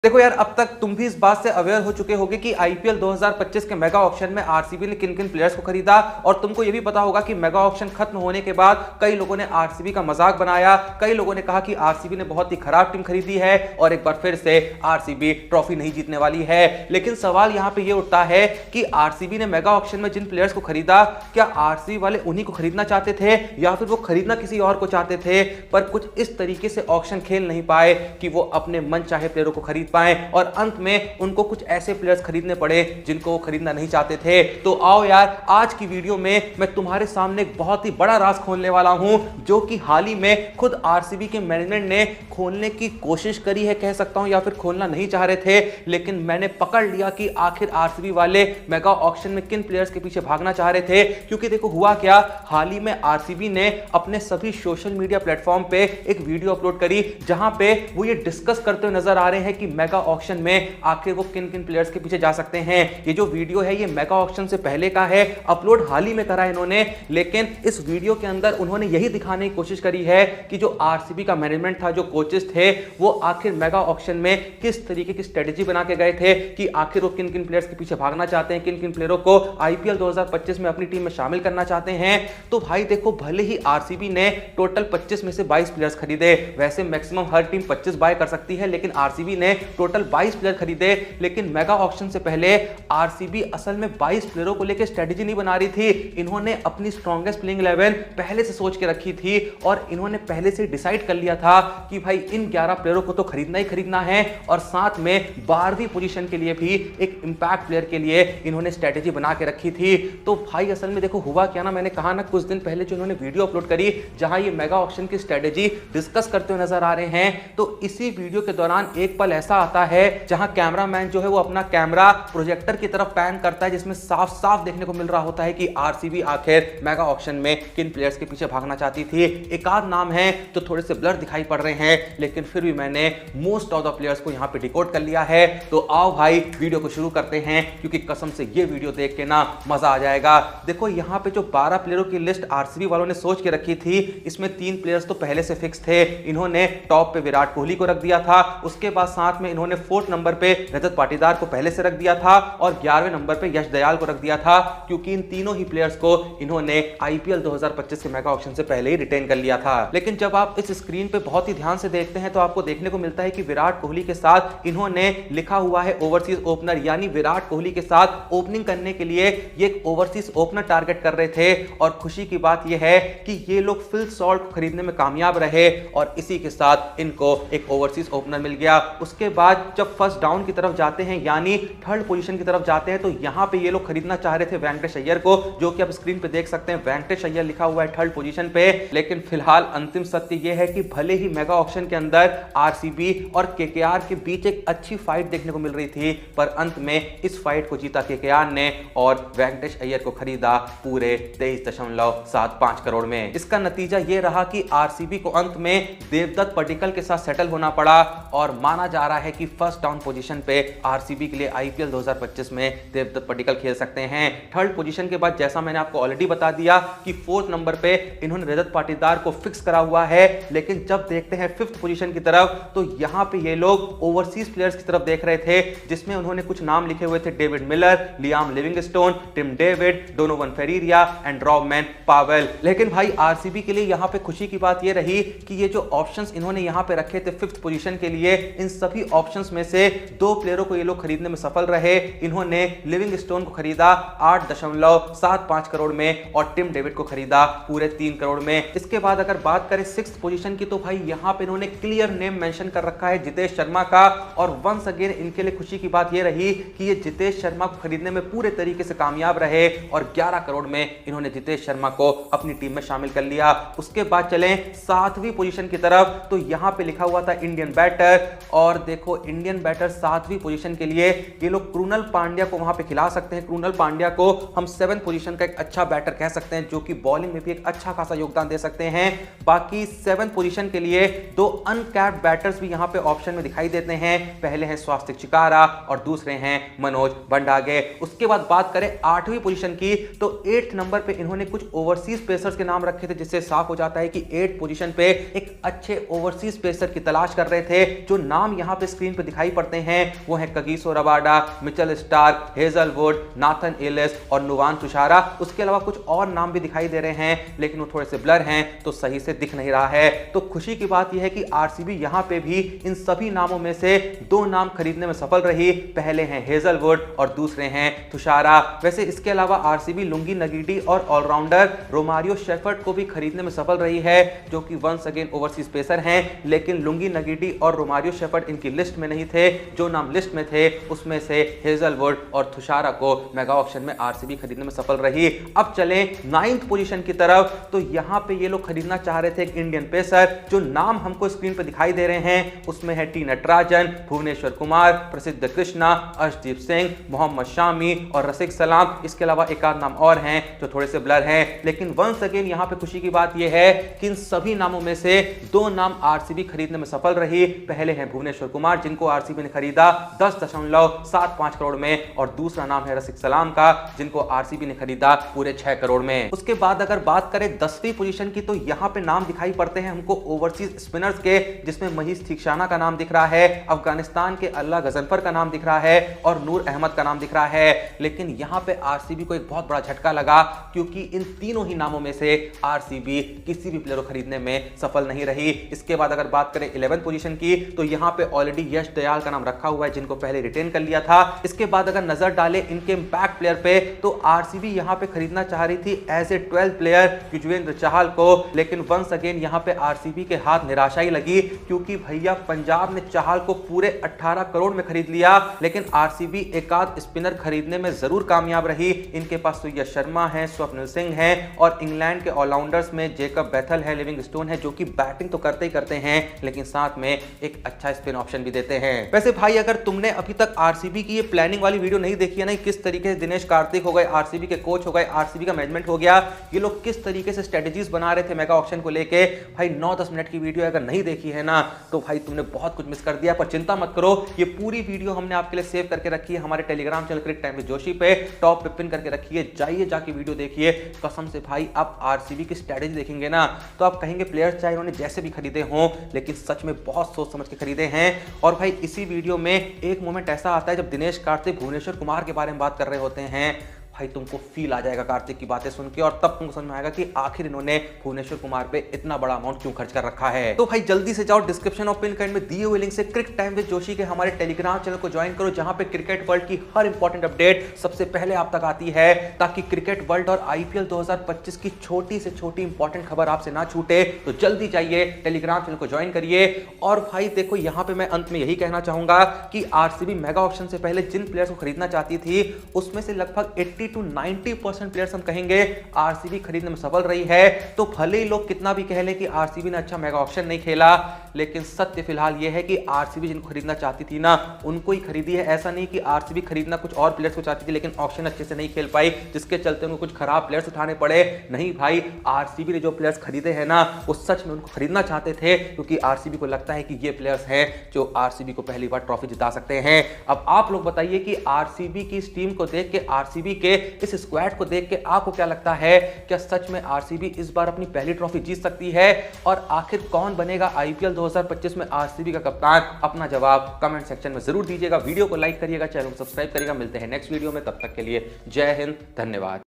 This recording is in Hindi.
देखो यार, अब तक तुम भी इस बात से अवेयर हो चुके होगे कि आईपीएल 2025 के मेगा ऑक्शन में आरसीबी ने किन किन प्लेयर्स को खरीदा। और तुमको यह भी पता होगा कि मेगा ऑक्शन खत्म होने के बाद कई लोगों ने आरसीबी का मजाक बनाया, कई लोगों ने कहा कि आरसीबी ने बहुत ही खराब टीम खरीदी है और एक बार फिर से आरसीबी ट्रॉफी नहीं जीतने वाली है। लेकिन सवाल यहां पर यह उठता है कि आरसीबी ने मेगा ऑक्शन में जिन प्लेयर्स को खरीदा, क्या आरसीबी वाले उन्हीं को खरीदना चाहते थे या फिर वो खरीदना किसी और को चाहते थे, पर कुछ इस तरीके से ऑक्शन खेल नहीं पाए कि वो अपने मन चाहे प्लेयरों को खरीद पाए और अंत में उनको कुछ ऐसे प्लेयर्स खरीदने पड़े जिनको वो खरीदना नहीं चाहते थे। तो आओ यार, आज की वीडियो में मैं तुम्हारे सामने एक बहुत ही बड़ा राज खोलने वाला हूं, जो कि हाल ही में खुद आरसीबी के मैनेजमेंट ने खोलने की कोशिश करी है, कह सकता हूं, या फिर खोलना नहीं चाह रहे थे, लेकिन मैंने पकड़ लिया कि आखिर आरसीबी वाले मेगा ऑक्शन में किन प्लेयर्स के पीछे भागना चाह रहे थे। क्योंकि देखो हुआ क्या, हाल ही में आरसीबी ने अपने सभी सोशल मीडिया प्लेटफॉर्म पे एक वीडियो अपलोड करी जहां पे वो ये डिस्कस करते हुए नजर आ रहे हैं कि मेगा ऑक्शन में आखिर वो किन किन प्लेयर्स के पीछे जा सकते हैं। ये जो वीडियो है ये मेगा ऑक्शन से पहले का है, अपलोड हाल ही में करा है इन्होंने, लेकिन इस वीडियो के अंदर उन्होंने यही दिखाने की कोशिश करी है कि जो आरसीबी का मैनेजमेंट था, जो कोचेस थे, वो आखिर मेगा ऑक्शन में किस तरीके की स्ट्रेटेजी बना के गए थे कि आखिर वो किन किन प्लेयर्स के पीछे भागना चाहते हैं, किन किन प्लेयरों को आईपीएल 2025 में अपनी टीम में शामिल करना चाहते हैं। तो भाई देखो, भले ही आरसीबी ने टोटल 25 में से 22 प्लेयर्स खरीदे, वैसे मैक्सिमम हर टीम 25 बाय कर सकती है, लेकिन आरसीबी ने टोटल 22 प्लेयर खरीदे। लेकिन मेगा ऑक्शन से पहले आरसीबी असल में 22 प्लेयरों को लेकर स्ट्रेटेजी नहीं बना रही थी, इन्होंने अपनी स्ट्रॉन्गेस्ट प्लेइंग 11 पहले से सोच के रखी थी और इन्होंने पहले से डिसाइड कर लिया था कि भाई इन 11 प्लेयरों को तो खरीदना ही खरीदना है और साथ में 12वीं पोजीशन के लिए भी एक इंपैक्ट प्लेयर के लिए इन्होंने स्ट्रेटेजी बना के रखी थी। तो भाई असल में देखो हुआ क्या ना, मैंने कहा ना कुछ दिन पहले जो इन्होंने वीडियो अपलोड करी जहां ये मेगा ऑक्शन की स्ट्रेटेजी डिस्कस करते हुए नजर आ रहे हैं, तो इसी वीडियो के दौरान एक पल ऐसा आता है जहां कैमरामैन जो है वो अपना कैमरा प्रोजेक्टर की तरफ पैन करता है, जिसमें साफ साफ देखने को मिल रहा होता है कि आरसीबी आखिर मेगा ऑक्शन में किन प्लेयर्स के पीछे भागना चाहती थी। एक आध नाम है तो थोड़े से ब्लर दिखाई पड़ रहे हैं, लेकिन फिर भी मैंने मोस्ट ऑफ द प्लेयर्स को यहां पे डिकोड कर लिया है। तो आओ भाई वीडियो को शुरू करते हैं, क्योंकि कसम से ये वीडियो देख के ना मजा आ जाएगा। देखो यहां पे जो 12 प्लेयरों की लिस्ट आरसीबी वालों ने सोच के रखी थी, इसमें 3 प्लेयर्स तो पहले से फिक्स थे। इन्होंने टॉप पे विराट कोहली को रख दिया था, उसके बाद साथ में इन्होंने 4th नंबर पे रजत पाटीदार को पहले से रख दिया था और 11वें नंबर पे यश दयाल को रख दिया था, क्योंकि इन तीनों ही प्लेयर्स को इन्होंने आईपीएल 2025 के मेगा ऑक्शन से पहले ही रिटेन कर लिया था। लेकिन जब आप इस स्क्रीन पे बहुत ही ध्यान से देखते हैं तो आपको देखने को मिलता है कि विराट कोहली के साथ इन्होंने लिखा हुआ है ओवरसीज ओपनर, यानी विराट कोहली के साथ ओपनिंग करने के लिए ये एक ओवरसीज ओपनर टारगेट कर रहे थे। और खुशी की बात यह है कि ये लोग फिल सॉल्ट को खरीदने में कामयाब रहे और इसी के साथ इनको एक ओवरसीज ओपनर मिल गया। उसके बाद जब फर्स्ट डाउन की तरफ जाते हैं, यानी 3rd पोजीशन की तरफ जाते हैं, तो यहां पे ये लोग खरीदना चाह रहे थे वेंकटेश अय्यर को, जो कि आप स्क्रीन पे देख सकते हैं वेंकटेश अय्यर लिखा हुआ है 3rd पोजीशन पे। लेकिन फिलहाल अंतिम सत्य यह है कि भले ही मेगा ऑक्शन के अंदर आरसीबी और केकेआर के बीच एक अच्छी फाइट देखने को मिल रही थी, पर अंत में इस फाइट को जीता केकेआर ने और वेंकटेश अय्यर को खरीदा पूरे 23.75 करोड़ में। इसका नतीजा यह रहा कि आरसीबी को अंत में देवदत्त पडिक्कल के साथ सेटल होना पड़ा और माना जा रहा है कि फर्स्ट डाउन पोजीशन पे आरसीबी के लिए आईपीएल 2025 में देवदत्त पडिक्कल खेल सकते हैं। 3rd पोजीशन के बाद जैसा मैंने आपको ऑलरेडी बता दिया कि 4th नंबर पे इन्होंने रजत पाटीदार को फिक्स करा हुआ है। लेकिन जब देखते हैं 5th पोजीशन की तरफ, तो यहां पे ये लोग ओवरसीज प्लेयर्स की तरफ देख रहे थे, जिसमें उन्होंने कुछ नाम लिखे हुए थे, David Miller, Liam Livingstone, Tim David, Donovan Ferreira and Rovman Powell. लेकिन भाई आरसीबी के लिए यहां पे खुशी की बात ये रही कि ये जो ऑप्शंस इन्होंने यहां पे रखे थे 5th पोजीशन के लिए, इन सभी ऑप्शंस में से 2 प्लेयरों को ये लोग खरीदने में सफल रहे। इन्होंने लिविंगस्टोन को खरीदा 8.75 करोड़ में और टिम डेविड को खरीदा पूरे 3 करोड़ में। इसके बाद अगर बात करें 6th पोजीशन की, तो भाई यहां पे इन्होंने क्लियर नेम मेंशन कर रखा है जितेश शर्मा का, और वंस अगेन इनके लिए खुशी की बात ये रही कि ये जितेश शर्मा को खरीदने में पूरे तरीके से कामयाब रहे और 11 करोड़ में इन्होंने जितेश शर्मा को अपनी टीम में शामिल कर लिया। उसके बाद चलें 7वीं पोजीशन की तरफ, तो यहां पे लिखा हुआ था इंडियन बैटर, और देखो इंडियन बैटर 7वीं पोजीशन के लिए ये लोग कृणाल पांड्या को वहां पे खिला सकते हैं। कृणाल पांड्या को हम 7th पोजीशन का एक अच्छा बैटर कह सकते हैं, जो कि बॉलिंग में भी एक अच्छा खासा योगदान दे सकते हैं। बाकी 7th पोजीशन के लिए 2 अनकैप्ड बैटर्स भी यहां पे ऑप्शन में दिखाई देते हैं। पहले हैं स्वास्तिक चिकारा और दूसरे हैं मनोज भंडागे। उसके बाद बात करें 8वीं पोजीशन की, तो 8th नंबर पे इन्होंने कुछ ओवरसीज पेसर्स के नाम रखे थे, जिससे साफ हो जाता है कि 8th पोजीशन पे एक अच्छे ओवरसीज पेसर की तलाश कर रहे थे। जो नाम यहां पे स्क्रीन पर दिखाई पड़ते हैं वो है Kagiso Rabada, Mitchell Starc, Hazlewood, Nathan Ellis और नुवान तुषारा। उसके अलावा कुछ और नाम भी दिखाई दे रहे हैं लेकिन वो थोड़े से ब्लर हैं तो सही से दिख नहीं रहा है। तो खुशी की बात यह है कि आरसीबी यहां पे भी इन सभी नामों में से दो नाम खरीदने में सफल रही। पहले हैं हेजलवुड और दूसरे हैं तुषारा। वैसे इसके अलावा आरसीबी लुंगी नगीडी और ऑलराउंडर रोमारियो शेफर्ड को भी खरीदने में सफल रही है जो कि वंस अगेन ओवरसीज पेसर हैं। लेकिन लुंगी नगीडी और रोमारियो शेफर्ड इनकी लिस्ट में नहीं थे। जो नाम लिस्ट में थे उसमें से हेजलवुड और तुषारा को मेगा ऑक्शन में आरसीबी खरीदने में सफल रही। अब चलें 9th पोजीशन की तरफ। तो यहां पे ये लोग खरीदना चाह रहे थे एक इंडियन पेसर। जो नाम हमको स्क्रीन पे दिखाई दे रहे हैं उसमें है टी नटराजन, भुवनेश्वर कुमार, प्रसिद्ध कृष्णा, अर्शदीप सिंह, मोहम्मद शामी और रसिक सलाम। इसके अलावा एक आध नाम और हैं जो थोड़े से ब्लर हैं। लेकिन वंस अगेन यहां पे खुशी की बात यह है कि इन सभी नामों में से दो नाम आरसीबी खरीदने में सफल रही। पहले हैं भुवनेश्वर कुमार जिनको आरसीबी ने खरीदा 10.75 करोड़ में और दूसरा नाम है रसिक सलाम का जिनको आरसीबी ने खरीदा पूरे 6 करोड़ में। उसके बाद अगर बात करें 10वीं पोजीशन की तो यहां पे नाम दिखाई पड़ते हैं हमको ओवरसीज स्पिनर्स के जिसमें महीश थीक्षाना का नाम दिख रहा है, अफगानिस्तान के अल्लाह गजनफर का नाम दिख रहा है और नूर अहमद का नाम दिख रहा है। लेकिन यहां पे आरसीबी को एक बहुत बड़ा झटका लगा क्योंकि इन तीनों ही नामों में से आरसीबी किसी भी प्लेयर को खरीदने में सफल नहीं रही। इसके बाद अगर बात करें 11th पोजीशन की तो यहां पे ऑलरेडी यश दयाल का नाम रखा हुआ है जिनको पहले रिटेन कर लिया था। इसके बाद अगर नजर डालें इनके इंपैक्ट प्लेयर पे तो आरसीबी यहां पे खरीदना चाह रही थी as a 12th player Yuzvendra Chahal को। लेकिन वंस अगेन यहां पे आरसीबी के हाथ निराशा ही लगी क्योंकि भैया पंजाब ने चहल को पूरे 18 करोड़ में खरीद लिया। लेकिन आरसीबी एक आध स्पिनर खरीदने में जरूर कामयाब रही। इनके पास तो यश शर्मा है, स्वप्निल सिंह है और इंग्लैंड के ऑलराउंडर्स में जेकब बैथल है, लिविंगस्टोन है जो कि बैटिंग तो करते ही करते हैं लेकिन साथ में एक अच्छा स्पिन ऑप्शन भी देते हैं। वैसे भाई अगर तुमने अभी तक आरसीबी की ये प्लानिंग वाली वीडियो नहीं देखी है ना, किस तरीके से दिनेश कार्तिक हो गए, आरसीबी के कोच हो गए, आरसीबी का मैनेजमेंट हो गया, ये लोग किस तरीके से स्ट्रेटजीज बना रहे थे मेगा ऑक्शन को लेके, भाई 9-10 मिनट की वीडियो अगर नहीं देखी है ना तो भाई तुमने बहुत कुछ मिस कर दिया। पर चिंता मत करो, ये पूरी वीडियो हमने आपके लिए सेव करके रखी है हमारे Telegram channel cricket time with Joshi पे, टॉप पे पिन करके रखी है। जाइए जाके वीडियो देखिए। कसम से भाई आप आरसीबी की स्ट्रेटजी देखेंगे ना तो आप कहेंगे प्लेयर्स चाहे उन्होंने जैसे भी खरीदे हों लेकिन सच में बहुत सोच समझ के खरीदे हैं। और भाई इसी वीडियो में एक मोमेंट ऐसा आता है जब दिनेश कार्तिक भुवनेश्वर कुमार के बारे में बात कर रहे होते हैं, भाई तुमको फील आ जाएगा कार्तिक की बातें सुन के और तब तुमको समझ में आएगा कि आखिर इन्होंने भुवनेश्वर कुमार पे इतना बड़ा अमाउंट क्यों खर्च कर रखा है। तो भाई जल्दी से जाओ डिस्क्रिप्शन और पिन कमेंट में दिए हुए लिंक से क्रिकेट टाइम विद जोशी के हमारे टेलीग्राम चैनल को ज्वाइन करो जहां पे क्रिकेट वर्ल्ड की हर इंपॉर्टेंट अपडेट सबसे पहले आप तक आती है ताकि क्रिकेट वर्ल्ड और आईपीएल 2025 की छोटी से छोटी इंपॉर्टेंट खबर आपसे ना छूटे। तो जल्दी जाइए टेलीग्राम चैनल को ज्वाइन करिए। और भाई देखो यहां पे मैं अंत में यही कहना चाहूंगा कि आरसीबी मेगा ऑक्शन से पहले जिन प्लेयर्स को खरीदना चाहती थी उसमें से लगभग 80 to 90% प्लेयर्स हम कहेंगे आरसीबी खरीदने में सफल रही है। तो भले ही लोग कितना भी कह लें कि आरसीबी ने अच्छा मेगा ऑक्शन नहीं खेला लेकिन सत्य फिलहाल यह है कि आरसीबी जिनको खरीदना चाहती थी ना उनको ही खरीदी है। ऐसा नहीं कि आरसीबी खरीदना कुछ और प्लेयर्स को चाहती थी लेकिन ऑक्शन अच्छे से नहीं खेल पाई जिसके चलते उनको कुछ खराब प्लेयर्स उठाने पड़े। नहीं भाई, आरसीबी ने जो प्लेयर्स खरीदे हैं ना वो सच में उनको खरीदना चाहते थे क्योंकि आरसीबी को लगता है कि ये प्लेयर्स हैं जो आरसीबी को पहली बार ट्रॉफी जिता सकते हैं। अब आप लोग बताइए कि आरसीबी की इस टीम को देख के, आरसीबी के इस स्क्वाड को देख के आपको क्या लगता है, क्या सच में आरसीबी इस बार अपनी पहली ट्रॉफी जीत सकती है? और आखिर कौन बनेगा आईपीएल 2025 में आरसीबी का कप्तान? अपना जवाब कमेंट सेक्शन में जरूर दीजिएगा। वीडियो को लाइक करिएगा, चैनल को सब्सक्राइब करिएगा। मिलते हैं नेक्स्ट वीडियो में, तब तक के लिए जय हिंद, धन्यवाद।